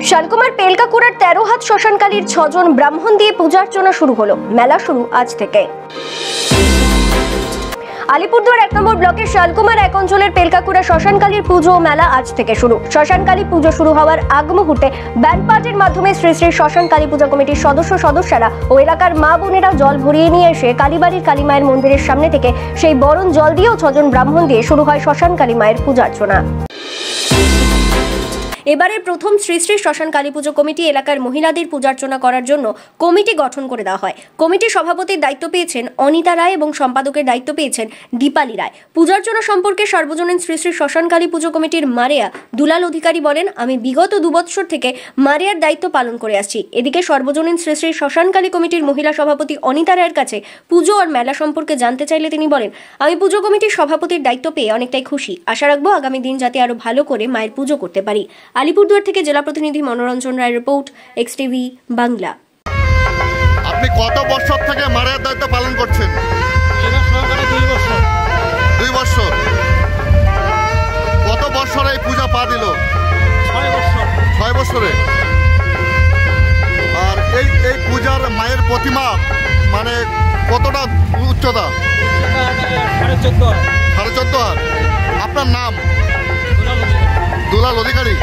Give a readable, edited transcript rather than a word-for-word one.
শালকুমার পেলকাকুড়ার 13 হাত শ্মশানকালীর 6 জন ব্রাহ্মণ দিয়ে পূজার্চনা শুরু হলো। মেলা শুরু আজ থেকে। আলিপুরদুয়ার 1 নম্বর ব্লকের শালকুমার এক অঞ্চলের পেলকাকুড়া শ্মশানকালীর পুজো ও মেলা আজ থেকে শুরু। শ্মশানকালী পুজো শুরু হওয়ার আগ মুহূর্তে ব্যান্ড পার্টির মাধ্যমে শ্রী শ্রী শ্মশানকালী পূজা কমিটির সদস্যরা ও এলাকার মা বোনেরা জল ভরিয়ে নিয়ে এসে কালীবাড়ির কালী মায়ের মন্দিরের সামনে থেকে সেই বরণ জল দিয়েও 6 জন ব্রাহ্মণ দিয়ে শুরু হয় শ্মশানকালী মায়ের পূজার্চনা। এবারের প্রথম শ্রী শ্রী শ্মশান কালী পুজো কমিটি এলাকার মহিলাদের পূজার্চনা করার জন্য কমিটি গঠন করে দেওয়া হয়। কমিটির সভাপতির দায়িত্ব পেয়েছেন অনিতা রায় এবং সম্পাদকের দায়িত্ব পেয়েছেন দীপালি রায়। পূজার্চনা সম্পর্কে সর্বজনীন শ্রী শ্রী শ্মশান কালী পুজো কমিটির মারিয়া দুলাল অধিকারী বলেন, আমি বিগত 2 বছর থেকে মারিয়ার দায়িত্ব পালন করে আসছি। এদিকে সর্বজনীন শ্রী শ্রী শ্মশান কালী কমিটির মহিলা সভাপতি অনিতা রায়ের কাছে পুজো আর মেলা সম্পর্কে জানতে চাইলে তিনি বলেন, আমি পুজো কমিটির সভাপতির দায়িত্ব পেয়ে অনেকটাই খুশি। আশা রাখবো আগামী দিন যাতে আরো ভালো করে মায়ের পুজো করতে পারি। আলিপুরদুয়ার থেকে জেলা প্রতিনিধি মনোরঞ্জন রায় রিপোর্ট, এক্সটিভি বাংলা। আপনি কত বছর থেকে মায়ের দায়িত্ব পালন করছেন? এবার সহকারে 2 বছর। 2 বছর। কত বছর এই পূজা পা দিল? 6 বছর। 6 বছরে। আর এই পূজার মায়ের প্রতিমা মানে কতটা উচ্চতা? 14.5 14.5 হাত। আপনার নাম? দুলাল অধিকারী। দুলাল অধিকারী।